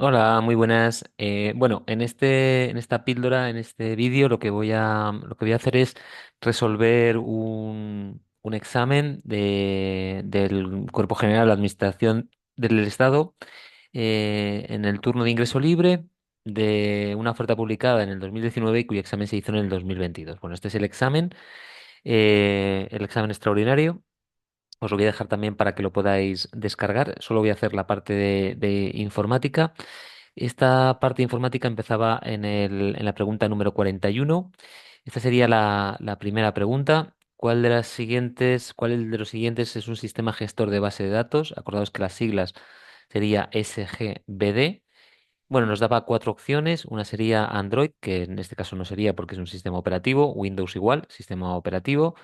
Hola, muy buenas. Bueno, en esta píldora, en este vídeo, lo que voy a hacer es resolver un examen del Cuerpo General de Administración del Estado en el turno de ingreso libre de una oferta publicada en el 2019 y cuyo examen se hizo en el 2022. Bueno, este es el examen extraordinario. Os lo voy a dejar también para que lo podáis descargar. Solo voy a hacer la parte de informática. Esta parte informática empezaba en la pregunta número 41. Esta sería la primera pregunta. ¿Cuál de los siguientes es un sistema gestor de base de datos? Acordaos que las siglas sería SGBD. Bueno, nos daba cuatro opciones. Una sería Android, que en este caso no sería porque es un sistema operativo. Windows igual, sistema operativo.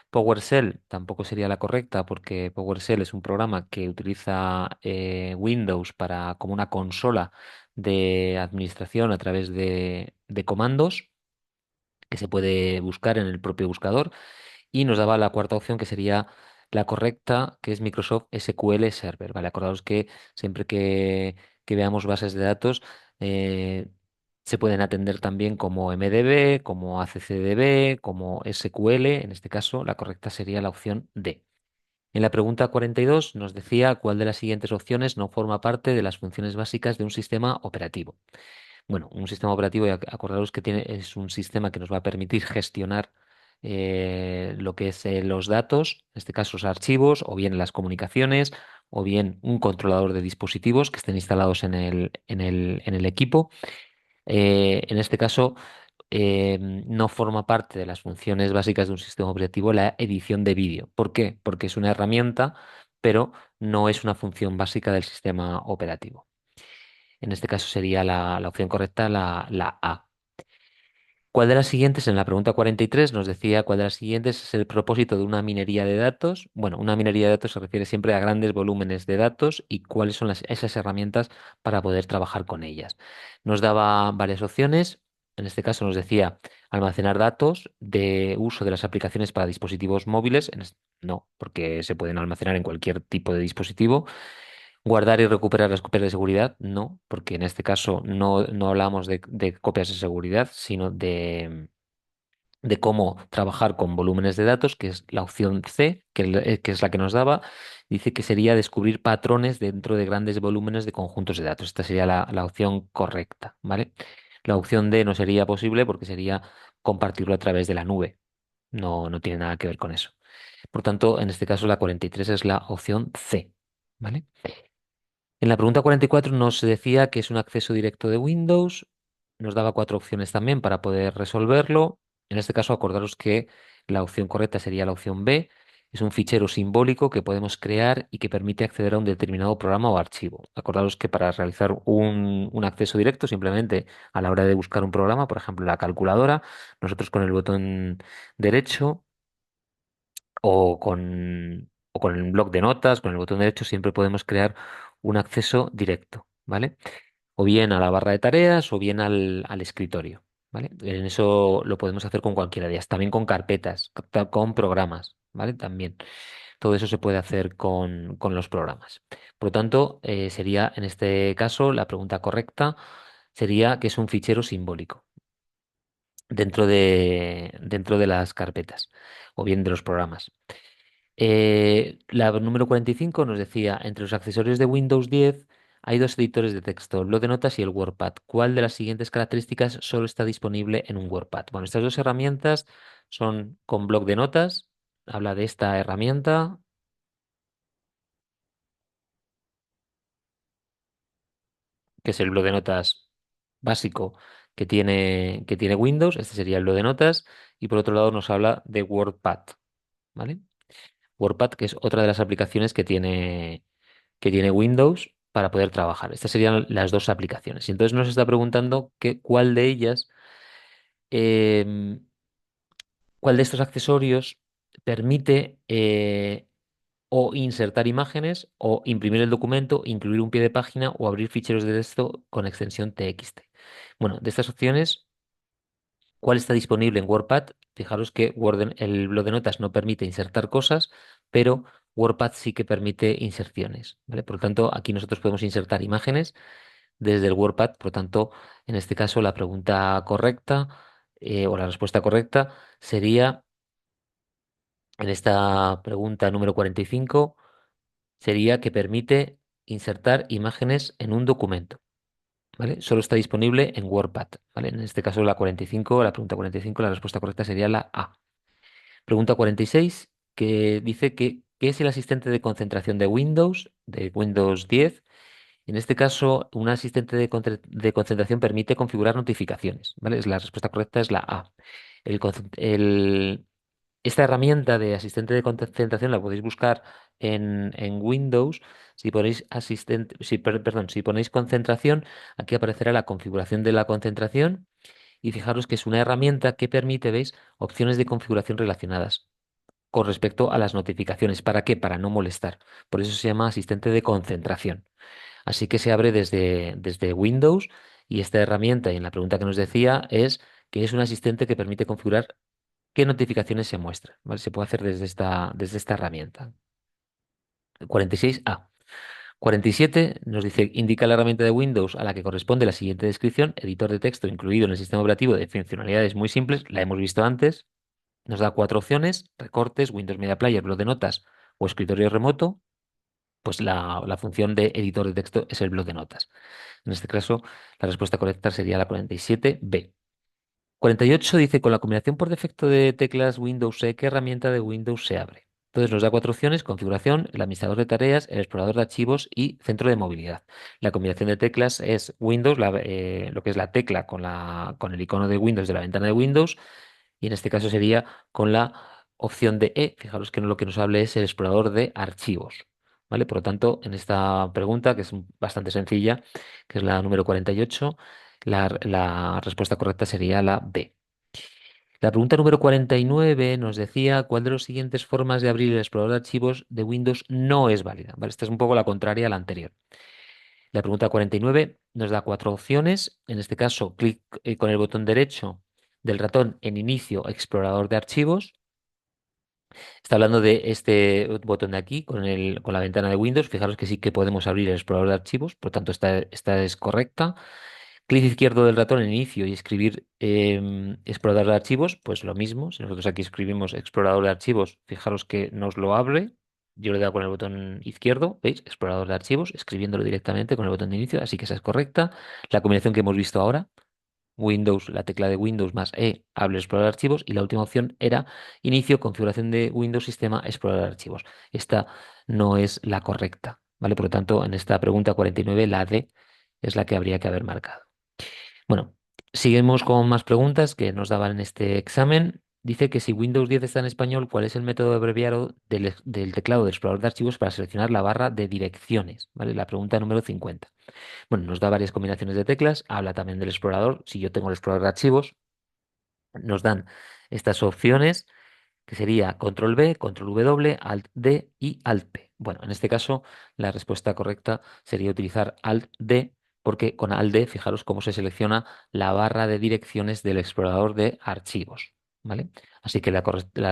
PowerShell tampoco sería la correcta porque PowerShell es un programa que utiliza Windows para como una consola de administración a través de comandos que se puede buscar en el propio buscador. Y nos daba la cuarta opción que sería la correcta, que es Microsoft SQL Server. Vale, acordaos que siempre que veamos bases de datos, eh, se pueden atender también como MDB, como ACCDB, como SQL. En este caso, la correcta sería la opción D. En la pregunta 42 nos decía cuál de las siguientes opciones no forma parte de las funciones básicas de un sistema operativo. Bueno, un sistema operativo, y acordaros que es un sistema que nos va a permitir gestionar lo que es los datos, en este caso los archivos, o bien las comunicaciones, o bien un controlador de dispositivos que estén instalados en el equipo. En este caso, no forma parte de las funciones básicas de un sistema operativo la edición de vídeo. ¿Por qué? Porque es una herramienta, pero no es una función básica del sistema operativo. En este caso sería la opción correcta, la A. ¿Cuál de las siguientes, en la pregunta 43, nos decía cuál de las siguientes es el propósito de una minería de datos? Bueno, una minería de datos se refiere siempre a grandes volúmenes de datos y cuáles son esas herramientas para poder trabajar con ellas. Nos daba varias opciones. En este caso nos decía almacenar datos de uso de las aplicaciones para dispositivos móviles. No, porque se pueden almacenar en cualquier tipo de dispositivo. Guardar y recuperar las copias de seguridad, no, porque en este caso no hablamos de copias de seguridad, sino de cómo trabajar con volúmenes de datos, que es la opción C, que es la que nos daba. Dice que sería descubrir patrones dentro de grandes volúmenes de conjuntos de datos. Esta sería la opción correcta, ¿vale? La opción D no sería posible porque sería compartirlo a través de la nube. No tiene nada que ver con eso. Por tanto, en este caso la 43 es la opción C, ¿vale? En la pregunta 44 nos decía que es un acceso directo de Windows. Nos daba cuatro opciones también para poder resolverlo. En este caso, acordaros que la opción correcta sería la opción B. Es un fichero simbólico que podemos crear y que permite acceder a un determinado programa o archivo. Acordaros que para realizar un acceso directo, simplemente a la hora de buscar un programa, por ejemplo, la calculadora, nosotros con el botón derecho o con el bloc de notas, con el botón derecho, siempre podemos crear un acceso directo, ¿vale? O bien a la barra de tareas o bien al escritorio, ¿vale? En eso lo podemos hacer con cualquiera de ellas, también con carpetas, con programas, ¿vale? También. Todo eso se puede hacer con los programas. Por lo tanto, sería en este caso la pregunta correcta sería que es un fichero simbólico dentro de las carpetas o bien de los programas. La número 45 nos decía, entre los accesorios de Windows 10 hay dos editores de texto, el bloc de notas y el WordPad. ¿Cuál de las siguientes características solo está disponible en un WordPad? Bueno, estas dos herramientas son con bloc de notas. Habla de esta herramienta, que es el bloc de notas básico que tiene Windows. Este sería el bloc de notas. Y por otro lado nos habla de WordPad, ¿vale? WordPad, que es otra de las aplicaciones que tiene Windows para poder trabajar. Estas serían las dos aplicaciones. Y entonces nos está preguntando cuál de ellas, em, cuál de estos accesorios permite o insertar imágenes o imprimir el documento, incluir un pie de página o abrir ficheros de texto con extensión TXT. Bueno, de estas opciones, ¿cuál está disponible en WordPad? Fijaros que el bloc de notas no permite insertar cosas, pero WordPad sí que permite inserciones, ¿vale? Por lo tanto, aquí nosotros podemos insertar imágenes. desde el WordPad. Por lo tanto, en este caso, la pregunta correcta o la respuesta correcta sería, en esta pregunta número 45, sería que permite insertar imágenes en un documento. ¿Vale? Solo está disponible en WordPad, ¿vale? En este caso, la 45, la pregunta 45, la respuesta correcta sería la A. Pregunta 46, que dice que ¿qué es el asistente de concentración de Windows 10? En este caso, un asistente de concentración permite configurar notificaciones, ¿vale? La respuesta correcta es la A. Esta herramienta de asistente de concentración la podéis buscar en Windows. Si ponéis perdón, si ponéis concentración, aquí aparecerá la configuración de la concentración y fijaros que es una herramienta que permite, ¿veis?, opciones de configuración relacionadas con respecto a las notificaciones. ¿Para qué? Para no molestar. Por eso se llama asistente de concentración. Así que se abre desde Windows y esta herramienta, y en la pregunta que nos decía, es que es un asistente que permite configurar qué notificaciones se muestran, ¿vale? Se puede hacer desde esta herramienta. 46A. 47 nos dice, indica la herramienta de Windows a la que corresponde la siguiente descripción, editor de texto incluido en el sistema operativo de funcionalidades muy simples, la hemos visto antes, nos da cuatro opciones, recortes, Windows Media Player, blog de notas o escritorio remoto, pues la función de editor de texto es el blog de notas. En este caso, la respuesta correcta sería la 47B. 48 dice, con la combinación por defecto de teclas Windows E, ¿qué herramienta de Windows se abre? Entonces nos da cuatro opciones: configuración, el administrador de tareas, el explorador de archivos y centro de movilidad. La combinación de teclas es Windows, lo que es la tecla con el icono de Windows de la ventana de Windows, y en este caso sería con la opción de E. Fijaros que lo que nos hable es el explorador de archivos. ¿Vale? Por lo tanto, en esta pregunta, que es bastante sencilla, que es la número 48, la respuesta correcta sería la B. La pregunta número 49 nos decía cuál de las siguientes formas de abrir el explorador de archivos de Windows no es válida. ¿Vale? Esta es un poco la contraria a la anterior. La pregunta 49 nos da cuatro opciones. En este caso, clic con el botón derecho del ratón en Inicio Explorador de Archivos. Está hablando de este botón de aquí con la ventana de Windows. Fijaros que sí que podemos abrir el explorador de archivos, por tanto esta es correcta. Clic izquierdo del ratón en inicio y escribir explorador de archivos, pues lo mismo. Si nosotros aquí escribimos explorador de archivos, fijaros que nos lo abre. Yo le he dado con el botón izquierdo, ¿veis? Explorador de archivos, escribiéndolo directamente con el botón de inicio, así que esa es correcta. La combinación que hemos visto ahora. Windows, la tecla de Windows más E, hable explorar archivos, y la última opción era inicio, configuración de Windows Sistema, explorar archivos. Esta no es la correcta, ¿vale? Por lo tanto, en esta pregunta 49, la D es la que habría que haber marcado. Bueno, seguimos con más preguntas que nos daban en este examen. Dice que si Windows 10 está en español, ¿cuál es el método abreviado del teclado de explorador de archivos para seleccionar la barra de direcciones? ¿Vale? La pregunta número 50. Bueno, nos da varias combinaciones de teclas, habla también del explorador. Si yo tengo el explorador de archivos, nos dan estas opciones, que sería control B, control W, Alt D y Alt P. Bueno, en este caso, la respuesta correcta sería utilizar Alt D, porque con Alt D, fijaros cómo se selecciona la barra de direcciones del explorador de archivos. ¿Vale? Así que la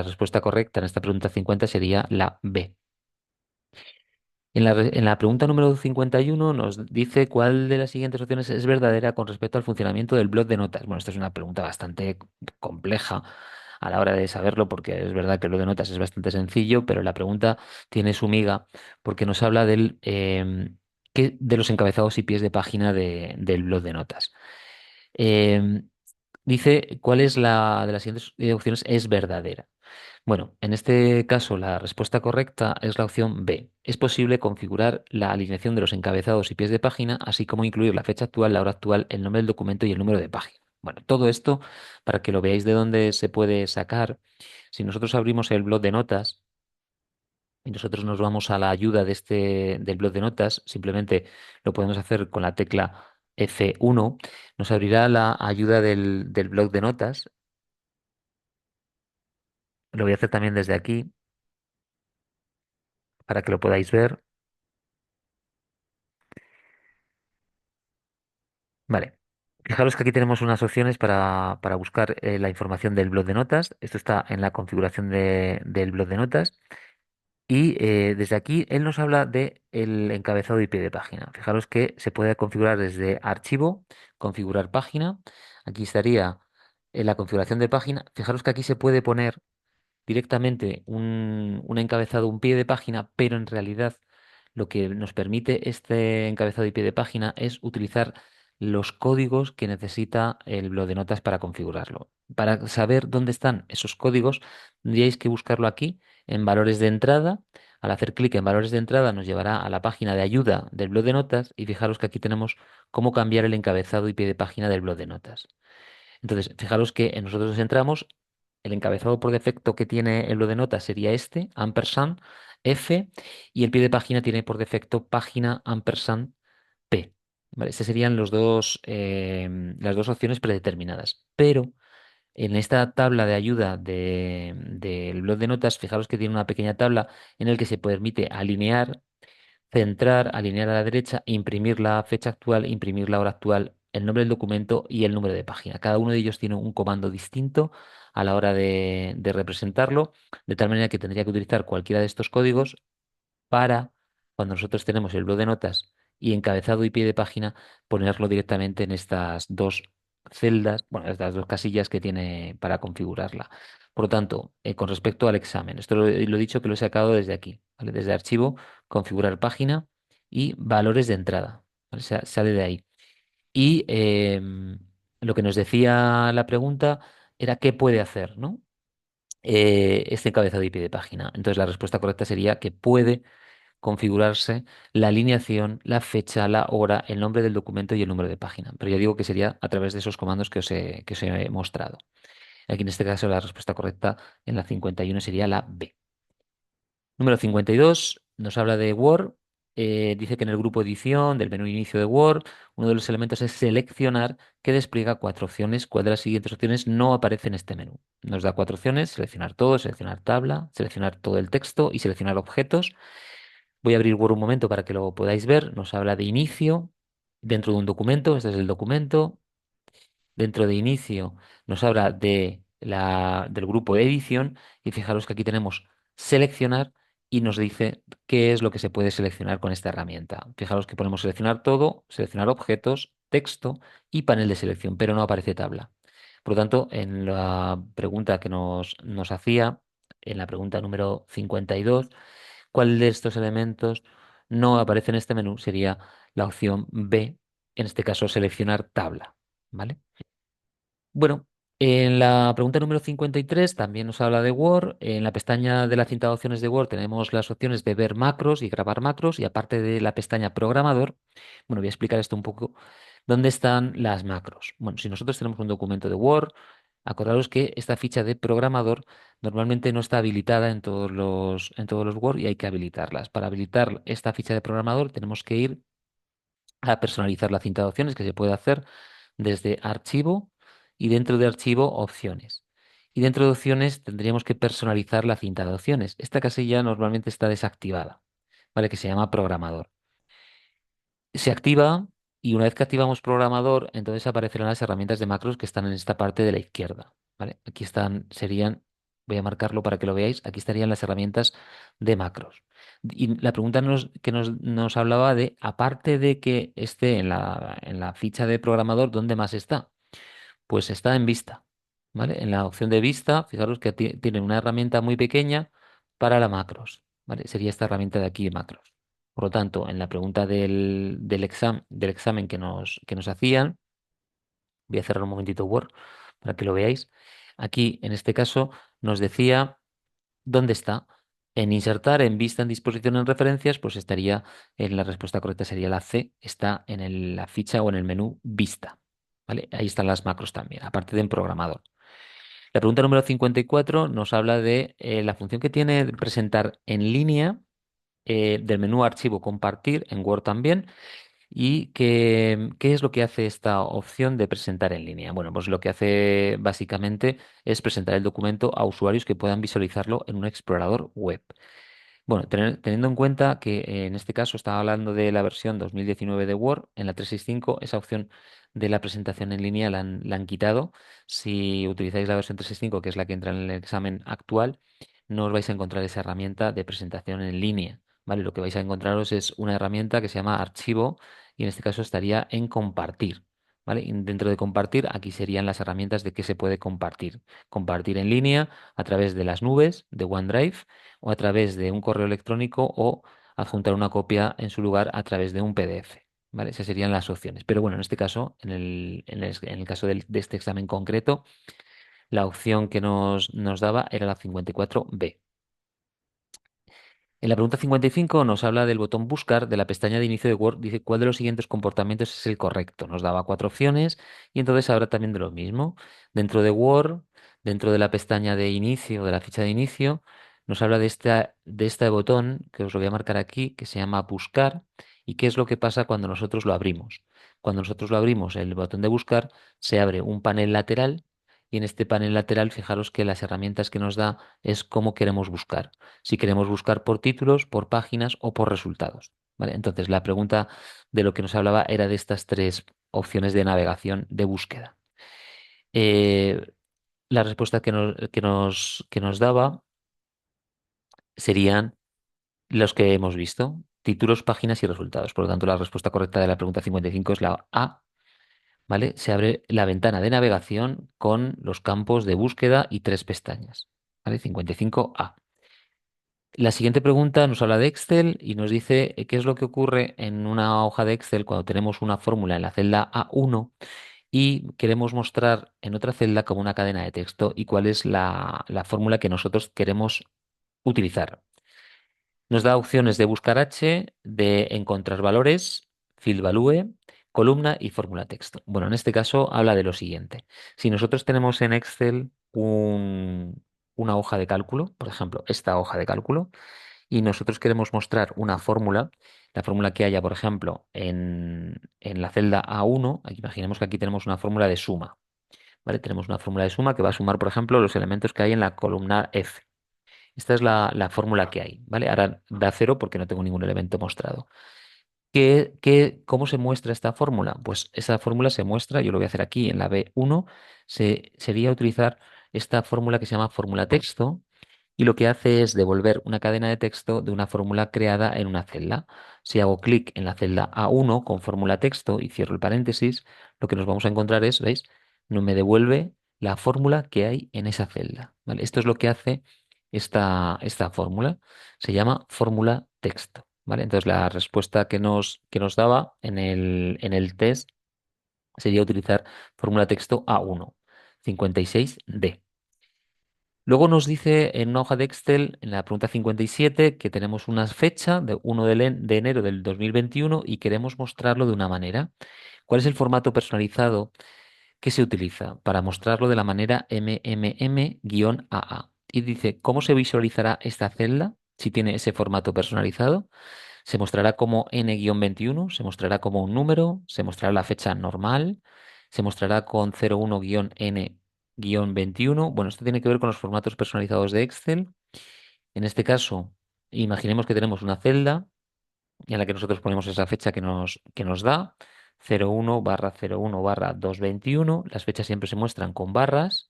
respuesta correcta en esta pregunta 50 sería la B. En la pregunta número 51 nos dice cuál de las siguientes opciones es verdadera con respecto al funcionamiento del bloc de notas. Bueno, esta es una pregunta bastante compleja a la hora de saberlo, porque es verdad que el bloc de notas es bastante sencillo, pero la pregunta tiene su miga porque nos habla de los encabezados y pies de página del bloc de notas. Em, Dice cuál es la de las siguientes opciones es verdadera. Bueno, en este caso la respuesta correcta es la opción B. Es posible configurar la alineación de los encabezados y pies de página, así como incluir la fecha actual, la hora actual, el nombre del documento y el número de página. Bueno, todo esto, para que lo veáis de dónde se puede sacar, si nosotros abrimos el blog de notas y nosotros nos vamos a la ayuda del blog de notas, simplemente lo podemos hacer con la tecla F1, nos abrirá la ayuda del blog de notas. Lo voy a hacer también desde aquí para que lo podáis ver. Vale. Fijaros que aquí tenemos unas opciones para buscar la información del blog de notas. Esto está en la configuración del blog de notas. Y desde aquí él nos habla de el encabezado y pie de página. Fijaros que se puede configurar desde archivo, configurar página. Aquí estaría en la configuración de página. Fijaros que aquí se puede poner directamente un encabezado, un pie de página, pero en realidad lo que nos permite este encabezado y pie de página es utilizar los códigos que necesita el blog de notas para configurarlo. Para saber dónde están esos códigos, tendríais que buscarlo aquí en valores de entrada. Al hacer clic en valores de entrada nos llevará a la página de ayuda del blog de notas y fijaros que aquí tenemos cómo cambiar el encabezado y pie de página del blog de notas. Entonces, fijaros que nosotros entramos, el encabezado por defecto que tiene el blog de notas sería este, ampersand F, y el pie de página tiene por defecto página ampersand P. ¿Vale? Estas serían las dos opciones predeterminadas. Pero en esta tabla de ayuda del blog de notas, fijaros que tiene una pequeña tabla en la que se permite alinear, centrar, alinear a la derecha, imprimir la fecha actual, imprimir la hora actual, el nombre del documento y el número de página. Cada uno de ellos tiene un comando distinto a la hora de representarlo, de tal manera que tendría que utilizar cualquiera de estos códigos para, cuando nosotros tenemos el blog de notas y encabezado y pie de página, ponerlo directamente en estas dos celdas, bueno, estas dos casillas que tiene para configurarla. Por lo tanto, con respecto al examen, esto lo he dicho que lo he sacado desde aquí, ¿vale? Desde archivo, configurar página y valores de entrada, ¿vale? Sale de ahí. Y lo que nos decía la pregunta era qué puede hacer, ¿no? Este encabezado y pie de página. Entonces la respuesta correcta sería que puede configurarse la alineación, la fecha, la hora, el nombre del documento y el número de página. Pero ya digo que sería a través de esos comandos que os he mostrado. Aquí en este caso la respuesta correcta en la 51 sería la B. Número 52 nos habla de Word. Dice que en el grupo edición del menú inicio de Word, uno de los elementos es seleccionar, que despliega cuatro opciones. ¿Cuál de las siguientes opciones no aparece en este menú? Nos da cuatro opciones: seleccionar todo, seleccionar tabla, seleccionar todo el texto y seleccionar objetos. Voy a abrir Word un momento para que lo podáis ver. Nos habla de inicio dentro de un documento. Este es el documento. Dentro de inicio nos habla del grupo de edición y fijaros que aquí tenemos seleccionar y nos dice qué es lo que se puede seleccionar con esta herramienta. Fijaros que podemos seleccionar todo, seleccionar objetos, texto y panel de selección, pero no aparece tabla. Por lo tanto, en la pregunta que nos hacía, en la pregunta número 52, ¿cuál de estos elementos no aparece en este menú? Sería la opción B, en este caso seleccionar tabla. ¿Vale? Bueno, en la pregunta número 53 también nos habla de Word. En la pestaña de la cinta de opciones de Word tenemos las opciones de ver macros y grabar macros y aparte de la pestaña programador, bueno, voy a explicar esto un poco. ¿Dónde están las macros? Bueno, si nosotros tenemos un documento de Word, acordaros que esta ficha de programador normalmente no está habilitada en todos los Word y hay que habilitarlas. Para habilitar esta ficha de programador tenemos que ir a personalizar la cinta de opciones, que se puede hacer desde archivo y dentro de archivo opciones. Y dentro de opciones tendríamos que personalizar la cinta de opciones. Esta casilla normalmente está desactivada, ¿vale? Que se llama programador. Se activa y una vez que activamos programador, entonces aparecerán las herramientas de macros que están en esta parte de la izquierda, ¿vale? Aquí voy a marcarlo para que lo veáis, aquí estarían las herramientas de macros. Y la pregunta que nos hablaba de, aparte de que esté en la ficha de programador, ¿dónde más está? Pues está en vista, ¿vale? En la opción de vista, fijaros que tiene una herramienta muy pequeña para la macros, ¿vale? Sería esta herramienta de aquí de macros. Por lo tanto, en la pregunta del examen que nos hacían, voy a cerrar un momentito Word para que lo veáis. Aquí, en este caso, nos decía dónde está. En insertar, en vista, en disposición, en referencias, pues estaría, en la respuesta correcta sería la C, está en la ficha o en el menú vista. ¿Vale? Ahí están las macros también, aparte de en programador. La pregunta número 54 nos habla de la función que tiene de presentar en línea, del menú archivo compartir en Word también. ¿Y qué es lo que hace esta opción de presentar en línea? Bueno, pues lo que hace básicamente es presentar el documento a usuarios que puedan visualizarlo en un explorador web. Bueno, teniendo en cuenta que en este caso estaba hablando de la versión 2019 de Word, en la 365 esa opción de la presentación en línea la han quitado. Si utilizáis la versión 365, que es la que entra en el examen actual, no os vais a encontrar esa herramienta de presentación en línea, ¿vale? Lo que vais a encontraros es una herramienta que se llama archivo y en este caso estaría en compartir, ¿vale? Y dentro de compartir, aquí serían las herramientas de qué se puede compartir. Compartir en línea a través de las nubes, de OneDrive, o a través de un correo electrónico o adjuntar una copia en su lugar a través de un PDF. ¿Vale? Esas serían las opciones. Pero bueno, en este caso, en el caso de este examen concreto, la opción que nos daba era la 54B. En la pregunta 55 nos habla del botón buscar de la pestaña de inicio de Word. Dice cuál de los siguientes comportamientos es el correcto. Nos daba cuatro opciones y entonces habla también de lo mismo. Dentro de Word, dentro de la pestaña de inicio, de la ficha de inicio, nos habla de este botón que os lo voy a marcar aquí, que se llama buscar. ¿Y qué es lo que pasa cuando nosotros lo abrimos? Cuando nosotros lo abrimos, el botón de buscar, se abre un panel lateral y en este panel lateral, fijaros que las herramientas que nos da es cómo queremos buscar, si queremos buscar por títulos, por páginas o por resultados. ¿Vale? Entonces, la pregunta de lo que nos hablaba era de estas tres opciones de navegación de búsqueda. Eh, la respuesta que nos daba serían los que hemos visto, títulos, páginas y resultados. Por lo tanto, la respuesta correcta de la pregunta 55 es la A. ¿Vale? Se abre la ventana de navegación con los campos de búsqueda y tres pestañas. ¿Vale? 55A. La siguiente pregunta nos habla de Excel y nos dice qué es lo que ocurre en una hoja de Excel cuando tenemos una fórmula en la celda A1 y queremos mostrar en otra celda como una cadena de texto y cuál es la fórmula que nosotros queremos utilizar. Nos da opciones de buscar H, de encontrar valores, field value, columna y fórmula texto. Bueno, en este caso habla de lo siguiente. Si nosotros tenemos en Excel una hoja de cálculo, por ejemplo, esta hoja de cálculo, y nosotros queremos mostrar una fórmula, la fórmula que haya, por ejemplo, en la celda A1, aquí imaginemos que aquí tenemos una fórmula de suma, ¿vale? Tenemos una fórmula de suma que va a sumar, por ejemplo, los elementos que hay en la columna F. Esta es la fórmula que hay, ¿vale? Ahora da cero porque no tengo ningún elemento mostrado. ¿Cómo se muestra esta fórmula? Pues esa fórmula se muestra, yo lo voy a hacer aquí en la B1, sería utilizar esta fórmula que se llama fórmula texto y lo que hace es devolver una cadena de texto de una fórmula creada en una celda. Si hago clic en la celda A1 con fórmula texto y cierro el paréntesis, lo que nos vamos a encontrar es, ¿veis? No me devuelve la fórmula que hay en esa celda, ¿vale? Esto es lo que hace esta fórmula. Se llama fórmula texto, ¿vale? Entonces la respuesta que nos daba en el test sería utilizar fórmula texto A1, 56D. Luego nos dice en una hoja de Excel, en la pregunta 57, que tenemos una fecha de 1 de enero del 2021 y queremos mostrarlo de una manera. ¿Cuál es el formato personalizado que se utiliza para mostrarlo de la manera MMM-AA? Y dice, ¿cómo se visualizará esta celda si tiene ese formato personalizado? Se mostrará como N-21, se mostrará como un número, se mostrará la fecha normal, se mostrará con 01-N-21. Bueno, esto tiene que ver con los formatos personalizados de Excel. En este caso, imaginemos que tenemos una celda en la que nosotros ponemos esa fecha que nos da, 01/01/221. Las fechas siempre se muestran con barras.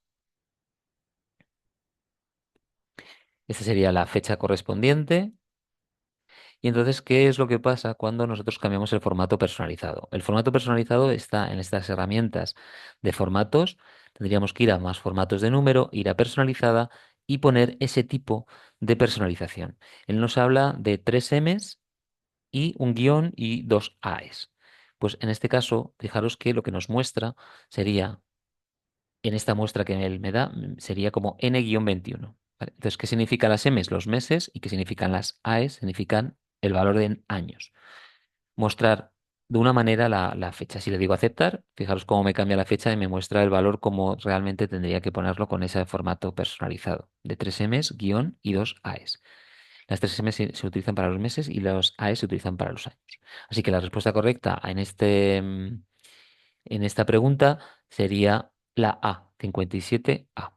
Esta sería la fecha correspondiente. Y entonces, ¿qué es lo que pasa cuando nosotros cambiamos el formato personalizado? El formato personalizado está en estas herramientas de formatos. Tendríamos que ir a más formatos de número, ir a personalizada y poner ese tipo de personalización. Él nos habla de tres M's y un guión y dos A's. Pues en este caso, fijaros que lo que nos muestra sería, en esta muestra que él me da, sería como N-21. ¿Vale? Entonces, ¿qué significan las M's? Los meses, y qué significan las A's, significan el valor en años. Mostrar de una manera la fecha. Si le digo aceptar, fijaros cómo me cambia la fecha y me muestra el valor como realmente tendría que ponerlo con ese formato personalizado de 3 M's, guión y 2 A's. Las 3 M's se utilizan para los meses y los A's se utilizan para los años. Así que la respuesta correcta en esta pregunta sería la A, 57A.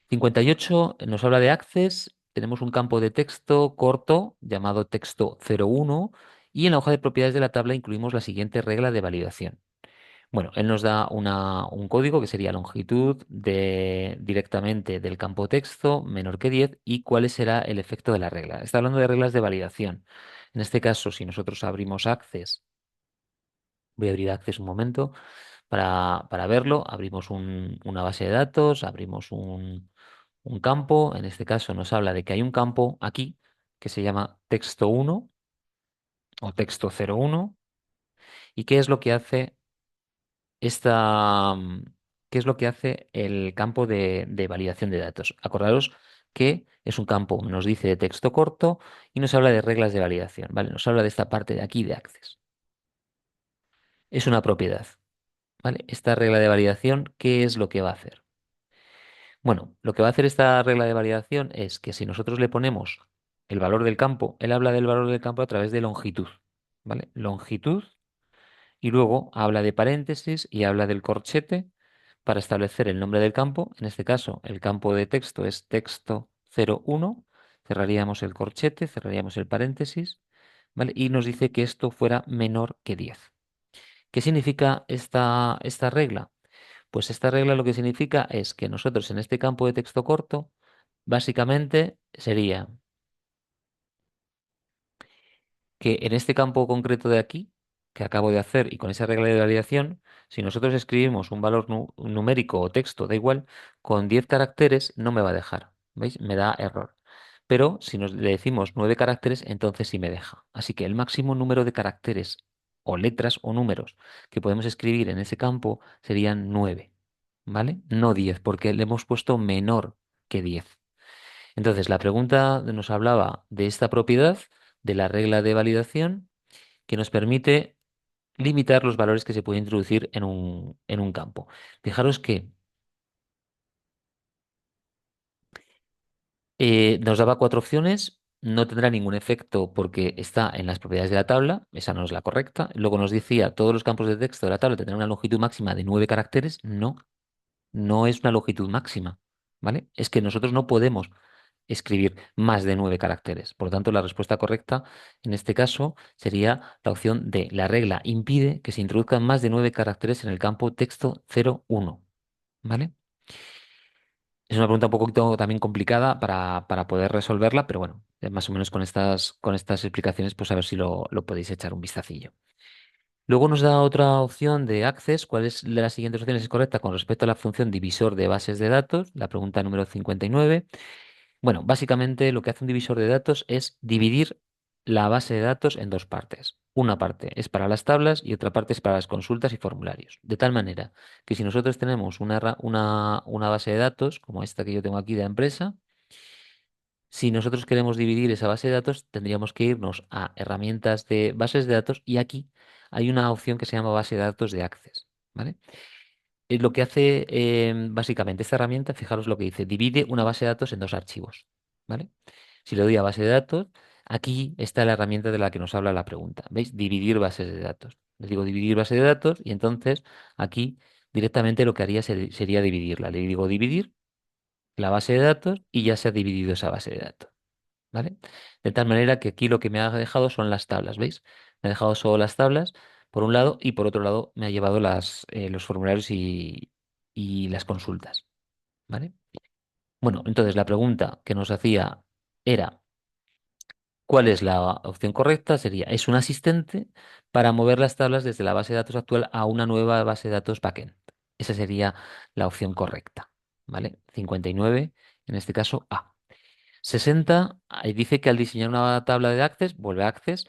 58 nos habla de Access. Tenemos un campo de texto corto llamado texto 01 y en la hoja de propiedades de la tabla incluimos la siguiente regla de validación. Bueno, él nos da un código que sería longitud directamente del campo texto menor que 10 y cuál será el efecto de la regla. Está hablando de reglas de validación. En este caso, si nosotros abrimos Access, voy a abrir Access un momento para verlo, abrimos una base de datos, abrimos un campo, en este caso nos habla de que hay un campo aquí que se llama texto 1 o texto 01. ¿Y qué es lo que hace esta, qué es lo que hace el campo de validación de datos? Acordaros que es un campo, nos dice de texto corto y nos habla de reglas de validación, ¿vale? Nos habla de esta parte de aquí de Access. Es una propiedad, ¿vale? Esta regla de validación, ¿qué es lo que va a hacer? Bueno, lo que va a hacer esta regla de validación es que si nosotros le ponemos el valor del campo, él habla del valor del campo a través de longitud, ¿vale? Longitud y luego habla de paréntesis y habla del corchete para establecer el nombre del campo. En este caso, el campo de texto es texto 01. Cerraríamos el corchete, cerraríamos el paréntesis, ¿vale? Y nos dice que esto fuera menor que 10. ¿Qué significa esta regla? Pues esta regla lo que significa es que nosotros en este campo de texto corto, básicamente sería que en este campo concreto de aquí, que acabo de hacer y con esa regla de validación, si nosotros escribimos un valor numérico o texto, da igual, con 10 caracteres no me va a dejar. ¿Veis? Me da error. Pero si nos le decimos 9 caracteres, entonces sí me deja. Así que el máximo número de caracteres o letras o números que podemos escribir en ese campo serían 9. ¿Vale? No 10, porque le hemos puesto menor que 10. Entonces, la pregunta nos hablaba de esta propiedad, de la regla de validación, que nos permite limitar los valores que se puede introducir en un campo. Fijaros que nos daba cuatro opciones, no tendrá ningún efecto porque está en las propiedades de la tabla, esa no es la correcta. Luego nos decía, todos los campos de texto de la tabla tendrán una longitud máxima de 9 caracteres. No, no es una longitud máxima, ¿vale? Es que nosotros no podemos escribir más de 9 caracteres. Por lo tanto, la respuesta correcta en este caso sería la opción D. La regla impide que se introduzcan más de 9 caracteres en el campo texto 01. ¿Vale? Es una pregunta un poquito también complicada para poder resolverla, pero bueno, más o menos con estas explicaciones, pues a ver si lo podéis echar un vistacillo. Luego nos da otra opción de Access. ¿Cuál es de las siguientes opciones es correcta con respecto a la función divisor de bases de datos? La pregunta número 59. Bueno, básicamente lo que hace un divisor de datos es dividir la base de datos en dos partes. Una parte es para las tablas y otra parte es para las consultas y formularios. De tal manera que si nosotros tenemos una base de datos, como esta que yo tengo aquí de la empresa, si nosotros queremos dividir esa base de datos, tendríamos que irnos a herramientas de bases de datos y aquí hay una opción que se llama base de datos de Access. ¿Vale? Lo que hace básicamente esta herramienta, fijaros lo que dice, divide una base de datos en dos archivos. ¿Vale? Si le doy a base de datos, aquí está la herramienta de la que nos habla la pregunta. ¿Veis? Dividir bases de datos. Les digo dividir base de datos y entonces aquí directamente lo que haría sería dividirla. Le digo dividir la base de datos y ya se ha dividido esa base de datos. ¿Vale? De tal manera que aquí lo que me ha dejado son las tablas, ¿veis? Me ha dejado solo las tablas por un lado y por otro lado me ha llevado los formularios y las consultas. ¿Vale? Bueno, entonces la pregunta que nos hacía era, ¿cuál es la opción correcta? Sería, es un asistente para mover las tablas desde la base de datos actual a una nueva base de datos backend. Esa sería la opción correcta. ¿Vale? 59, en este caso A. 60, ahí dice que al diseñar una tabla de Access, vuelve a Access,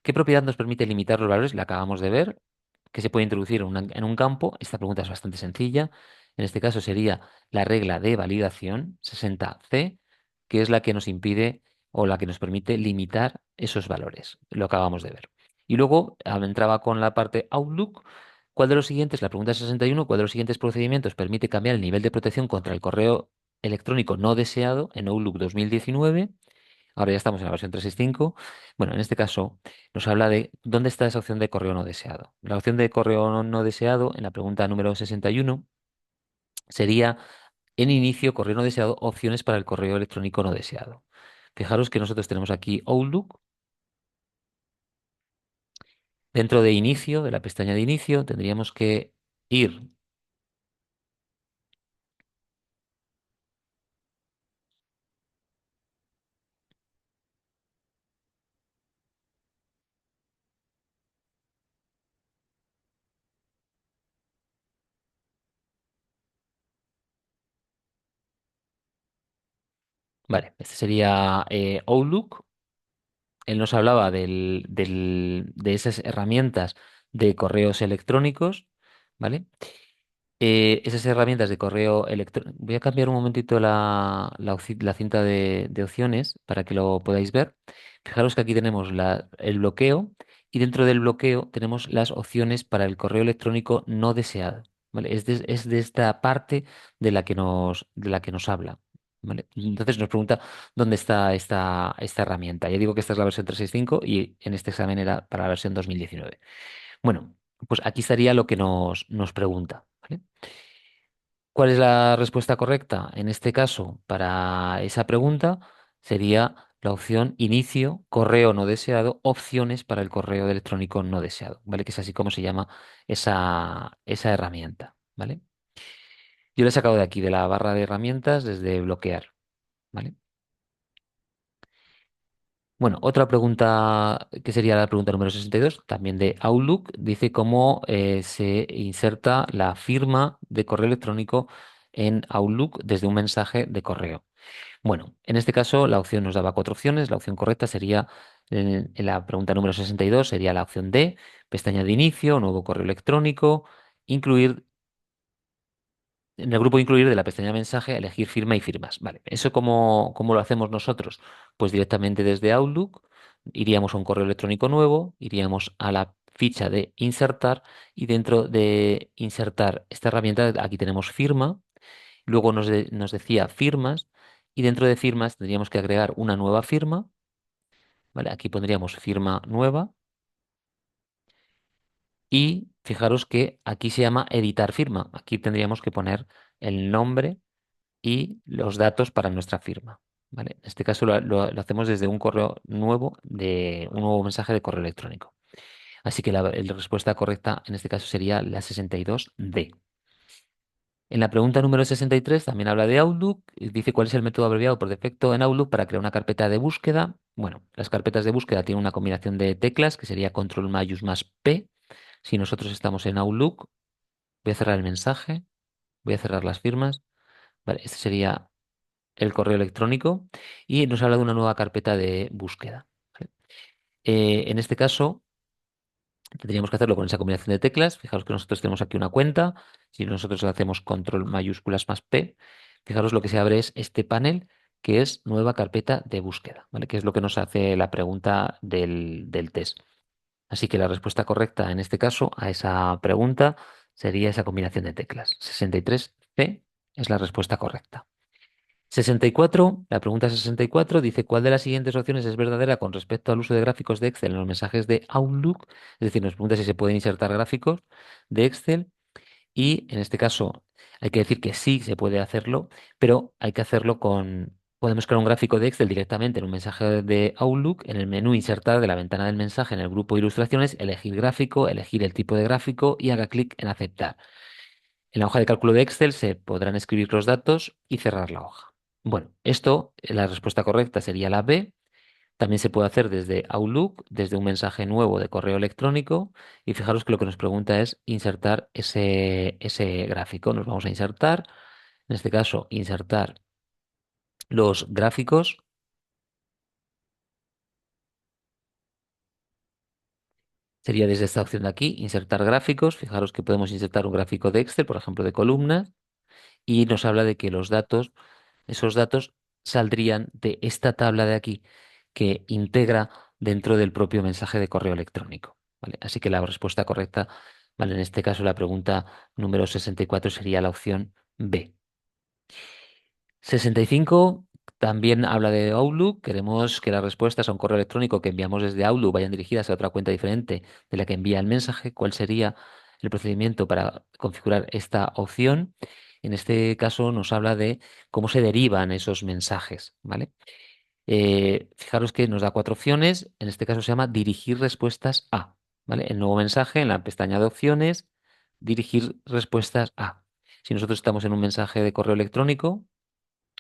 ¿qué propiedad nos permite limitar los valores? La acabamos de ver, que se puede introducir en un campo. Esta pregunta es bastante sencilla. En este caso sería la regla de validación 60C, que es la que nos impide o la que nos permite limitar esos valores. Lo acabamos de ver. Y luego entraba con la parte Outlook. ¿Cuál de los siguientes? La pregunta 61. ¿Cuál de los siguientes procedimientos permite cambiar el nivel de protección contra el correo electrónico no deseado en Outlook 2019? Ahora ya estamos en la versión 365. Bueno, en este caso nos habla de dónde está esa opción de correo no deseado. La opción de correo no deseado, en la pregunta número 61, sería en inicio, correo no deseado, opciones para el correo electrónico no deseado. Fijaros que nosotros tenemos aquí Outlook. Dentro de inicio, de la pestaña de inicio, tendríamos que Ir. Vale, este sería Outlook. Él nos hablaba de esas herramientas de correos electrónicos, ¿vale? Esas herramientas de correo electrónico. Voy a cambiar un momentito la cinta de opciones para que lo podáis ver. Fijaros que aquí tenemos el bloqueo y dentro del bloqueo tenemos las opciones para el correo electrónico no deseado, ¿vale? Es de esta parte de la que nos habla, ¿vale? Entonces nos pregunta dónde está esta herramienta. Ya digo que esta es la versión 365 y en este examen era para la versión 2019. Bueno, pues aquí estaría lo que nos pregunta, ¿vale? ¿Cuál es la respuesta correcta? En este caso, para esa pregunta, sería la opción inicio, correo no deseado, opciones para el correo electrónico no deseado, ¿vale? Que es así como se llama esa herramienta, ¿vale? Yo la he sacado de aquí, de la barra de herramientas, desde bloquear, ¿vale? Bueno, otra pregunta que sería la pregunta número 62, también de Outlook, dice cómo se inserta la firma de correo electrónico en Outlook desde un mensaje de correo. Bueno, en este caso la opción nos daba cuatro opciones. La opción correcta sería, en la pregunta número 62, sería la opción D, pestaña de inicio, nuevo correo electrónico, incluir, en el grupo incluir de la pestaña mensaje, elegir firma y firmas. Vale, ¿eso cómo lo hacemos nosotros? Pues directamente desde Outlook iríamos a un correo electrónico nuevo, iríamos a la ficha de insertar y dentro de insertar esta herramienta aquí tenemos firma. Luego nos decía firmas y dentro de firmas tendríamos que agregar una nueva firma, ¿vale? Aquí pondríamos firma nueva y fijaros que aquí se llama editar firma. Aquí tendríamos que poner el nombre y los datos para nuestra firma, ¿vale? En este caso lo hacemos desde un correo nuevo, de un nuevo mensaje de correo electrónico. Así que la respuesta correcta en este caso sería la 62D. En la pregunta número 63 también habla de Outlook. Y dice cuál es el método abreviado por defecto en Outlook para crear una carpeta de búsqueda. Bueno, las carpetas de búsqueda tienen una combinación de teclas que sería control mayús más P. Si nosotros estamos en Outlook, voy a cerrar el mensaje, voy a cerrar las firmas. Vale, este sería el correo electrónico y nos habla de una nueva carpeta de búsqueda. ¿Vale? En este caso, tendríamos que hacerlo con esa combinación de teclas. Fijaros que nosotros tenemos aquí una cuenta. Si nosotros le hacemos control mayúsculas más P, fijaros lo que se abre es este panel que es nueva carpeta de búsqueda, ¿vale? Que es lo que nos hace la pregunta del test. Así que la respuesta correcta en este caso a esa pregunta sería esa combinación de teclas. 63P es la respuesta correcta. 64, la pregunta 64 dice, ¿cuál de las siguientes opciones es verdadera con respecto al uso de gráficos de Excel en los mensajes de Outlook? Es decir, nos pregunta si se pueden insertar gráficos de Excel y en este caso hay que decir que sí se puede hacerlo, pero hay que hacerlo podemos crear un gráfico de Excel directamente en un mensaje de Outlook, en el menú insertar de la ventana del mensaje en el grupo ilustraciones, elegir gráfico, elegir el tipo de gráfico y haga clic en aceptar. En la hoja de cálculo de Excel se podrán escribir los datos y cerrar la hoja. Bueno, la respuesta correcta sería la B. También se puede hacer desde Outlook, desde un mensaje nuevo de correo electrónico. Y fijaros que lo que nos pregunta es insertar ese gráfico. Nos vamos a insertar, en este caso, insertar los gráficos. Sería desde esta opción de aquí, insertar gráficos. Fijaros que podemos insertar un gráfico de Excel, por ejemplo, de columnas. Y nos habla de que esos datos saldrían de esta tabla de aquí que integra dentro del propio mensaje de correo electrónico, ¿vale? Así que la respuesta correcta, ¿vale? En este caso, la pregunta número 64 sería la opción B. 65 también habla de Outlook. Queremos que las respuestas a un correo electrónico que enviamos desde Outlook vayan dirigidas a otra cuenta diferente de la que envía el mensaje. ¿Cuál sería el procedimiento para configurar esta opción? En este caso nos habla de cómo se derivan esos mensajes, ¿vale? Fijaros que nos da cuatro opciones. En este caso se llama dirigir respuestas a, ¿vale? El nuevo mensaje en la pestaña de opciones. dirigir respuestas a. Si nosotros estamos en un mensaje de correo electrónico,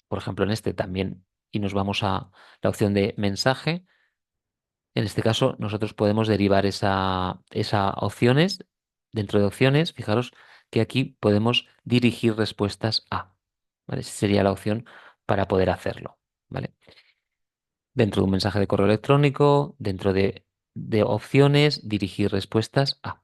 por ejemplo en este también, y nos vamos a la opción de mensaje, en este caso nosotros podemos derivar esa opciones. Dentro de opciones, fijaros que aquí podemos dirigir respuestas a. ¿Vale? Esa sería la opción para poder hacerlo. ¿Vale? Dentro de un mensaje de correo electrónico, dentro de opciones, dirigir respuestas a.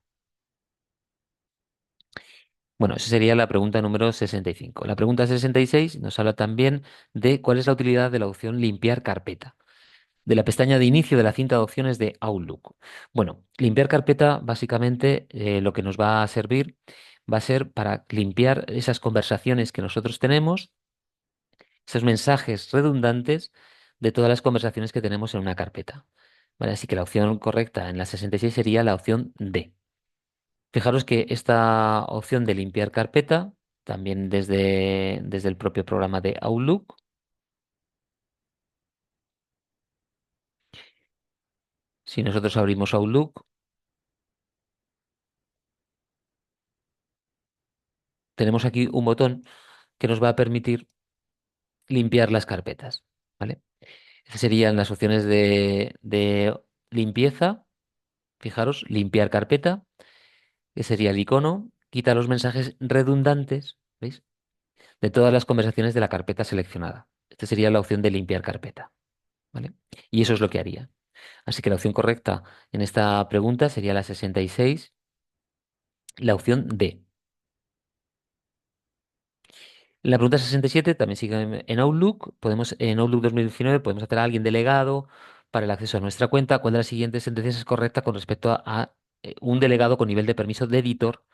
Bueno, esa sería la pregunta número 65. La pregunta 66 nos habla también de cuál es la utilidad de la opción limpiar carpeta, de la pestaña de inicio de la cinta de opciones de Outlook. Bueno, limpiar carpeta básicamente lo que nos va a servir va a ser para limpiar esas conversaciones que nosotros tenemos, esos mensajes redundantes de todas las conversaciones que tenemos en una carpeta. Vale, así que la opción correcta en la 66 sería la opción D. Fijaros que esta opción de limpiar carpeta, también desde el propio programa de Outlook, si nosotros abrimos Outlook, tenemos aquí un botón que nos va a permitir limpiar las carpetas. ¿Vale? Esas serían las opciones de limpieza. Fijaros, limpiar carpeta, que sería el icono, quita los mensajes redundantes, ¿veis? De todas las conversaciones de la carpeta seleccionada. Esta sería la opción de limpiar carpeta. ¿Vale? Y eso es lo que haría. Así que la opción correcta en esta pregunta sería la 66, la opción D. En la pregunta 67 también sigue en Outlook. En Outlook 2019 podemos hacer a alguien delegado para el acceso a nuestra cuenta. ¿Cuál de las siguientes sentencias es correcta con respecto a un delegado con nivel de permiso de editor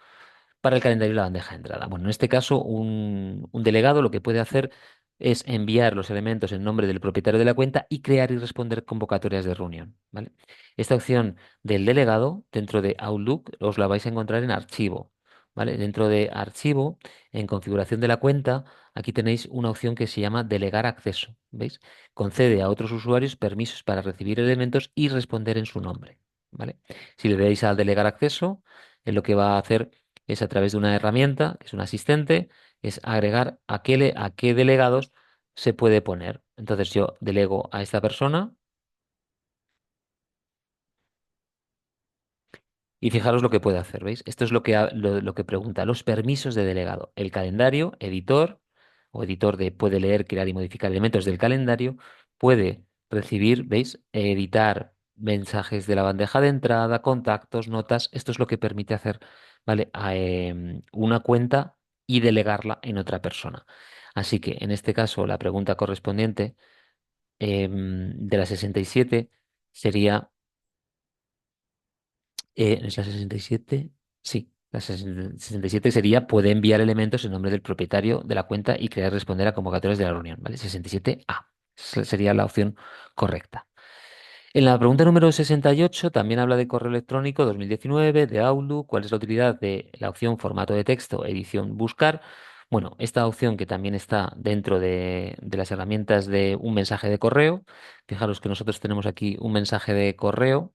para el calendario y la bandeja de entrada? Bueno, en este caso, un delegado lo que puede hacer es enviar los elementos en nombre del propietario de la cuenta y crear y responder convocatorias de reunión, ¿vale? Esta opción del delegado dentro de Outlook os la vais a encontrar en archivo, ¿vale? Dentro de archivo, en configuración de la cuenta, aquí tenéis una opción que se llama delegar acceso, ¿veis? Concede a otros usuarios permisos para recibir elementos y responder en su nombre, ¿vale? Si le dais al delegar acceso, lo que va a hacer es a través de una herramienta, que es un asistente, es agregar a qué delegados se puede poner. Entonces yo delego a esta persona y fijaros lo que puede hacer, ¿veis? Esto es lo que pregunta, los permisos de delegado. El calendario, editor o editor de puede leer, crear y modificar elementos del calendario, puede recibir, ¿veis? Editar mensajes de la bandeja de entrada, contactos, notas. Esto es lo que permite hacer, ¿vale? Una cuenta y delegarla en otra persona. Así que en este caso la pregunta correspondiente de la 67 sería ¿es la 67? Sí, la 67 sería puede enviar elementos en nombre del propietario de la cuenta y crear y responder a convocatorias de la reunión, ¿vale? 67A. Esa sería la opción correcta. En la pregunta número 68 también habla de correo electrónico 2019, de Outlook, cuál es la utilidad de la opción formato de texto, edición, buscar. Bueno, esta opción que también está dentro de las herramientas de un mensaje de correo. Fijaros que nosotros tenemos aquí un mensaje de correo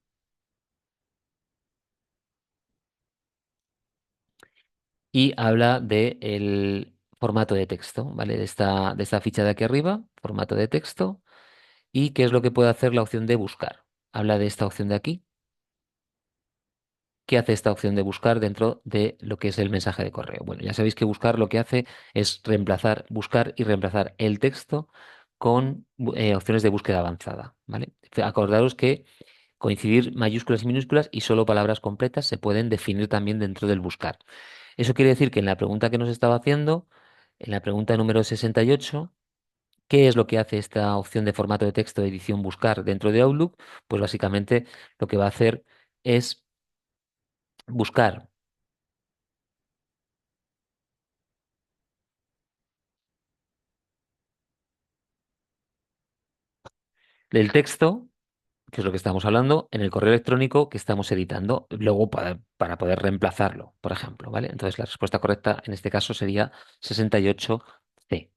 y habla de el formato de texto, ¿vale? De esta ficha de aquí arriba, formato de texto, y qué es lo que puede hacer la opción de buscar. Habla de esta opción de aquí. ¿Qué hace esta opción de buscar dentro de lo que es el mensaje de correo? Bueno, ya sabéis que buscar lo que hace es buscar y reemplazar el texto con opciones de búsqueda avanzada, ¿vale? Acordaros que coincidir mayúsculas y minúsculas y solo palabras completas se pueden definir también dentro del buscar. Eso quiere decir que en la pregunta que nos estaba haciendo, en la pregunta número 68, ¿qué es lo que hace esta opción de formato de texto de edición buscar dentro de Outlook? Pues básicamente lo que va a hacer es buscar el texto, que es lo que estamos hablando, en el correo electrónico que estamos editando, luego para poder reemplazarlo, por ejemplo, ¿vale? Entonces la respuesta correcta en este caso sería 68C.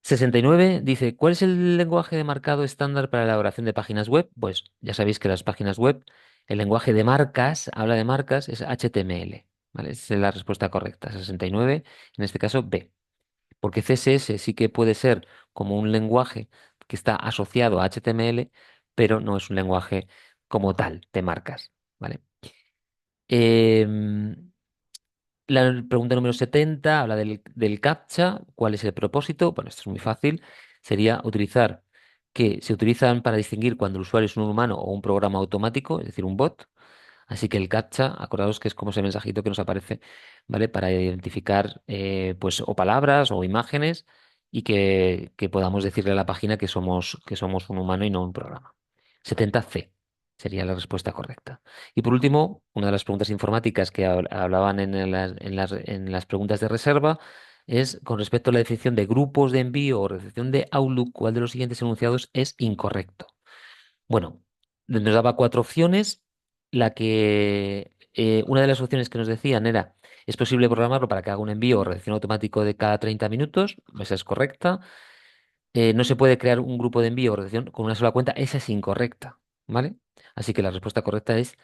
69 dice, ¿cuál es el lenguaje de marcado estándar para la elaboración de páginas web? Pues ya sabéis que las páginas web, el lenguaje de marcas, habla de marcas, es HTML. ¿vale? Esa es la respuesta correcta, 69, en este caso B. Porque CSS sí que puede ser como un lenguaje que está asociado a HTML, pero no es un lenguaje como tal de marcas, ¿vale? Em, la pregunta número 70 habla del CAPTCHA. ¿Cuál es el propósito? Bueno, esto es muy fácil. Sería utilizar que se utilizan para distinguir cuando el usuario es un humano o un programa automático, es decir, un bot. Así que el CAPTCHA, acordaos que es como ese mensajito que nos aparece, ¿vale? Para identificar, pues, o palabras o imágenes y que podamos decirle a la página que somos un humano y no un programa. 70C sería la respuesta correcta. Y por último, una de las preguntas informáticas que hablaban en las preguntas de reserva es con respecto a la definición de grupos de envío o recepción de Outlook, ¿cuál de los siguientes enunciados es incorrecto? Bueno, nos daba cuatro opciones. Una de las opciones que nos decían era, es posible programarlo para que haga un envío o recepción automático de cada 30 minutos. Esa es correcta. No se puede crear un grupo de envío o recepción con una sola cuenta. Esa es incorrecta, ¿vale? Así que la respuesta correcta es,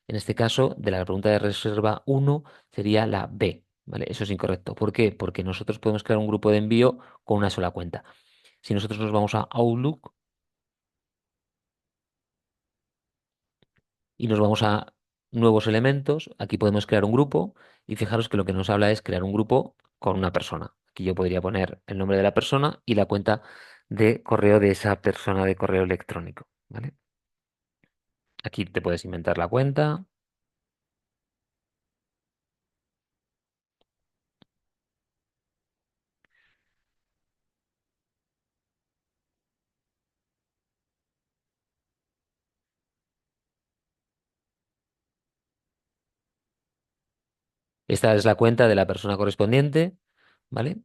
en este caso, de la pregunta de reserva uno sería la B, ¿vale? Eso es incorrecto. ¿Por qué? Porque nosotros podemos crear un grupo de envío con una sola cuenta. Si nosotros nos vamos a Outlook, y nos vamos a nuevos elementos. Aquí podemos crear un grupo y fijaros que lo que nos habla es crear un grupo con una persona. Aquí yo podría poner el nombre de la persona y la cuenta de correo de esa persona de correo electrónico, ¿vale? Aquí te puedes inventar la cuenta. Esta es la cuenta de la persona correspondiente, ¿vale?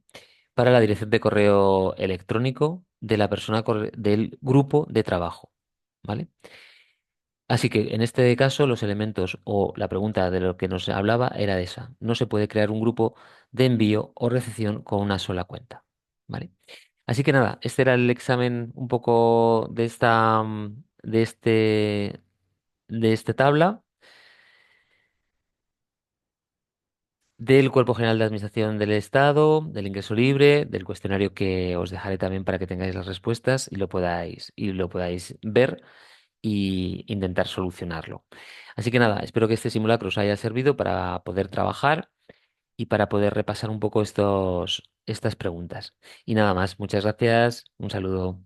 Para la dirección de correo electrónico de la persona del grupo de trabajo, ¿vale? Así que en este caso los elementos o la pregunta de lo que nos hablaba era de esa. No se puede crear un grupo de envío o recepción con una sola cuenta. ¿Vale? Así que nada, este era el examen un poco de de este tabla del Cuerpo General de Administración del Estado, del ingreso libre, del cuestionario que os dejaré también para que tengáis las respuestas y lo podáis ver y intentar solucionarlo. Así que nada, espero que este simulacro os haya servido para poder trabajar y para poder repasar un poco estas preguntas. Y nada más, muchas gracias, un saludo.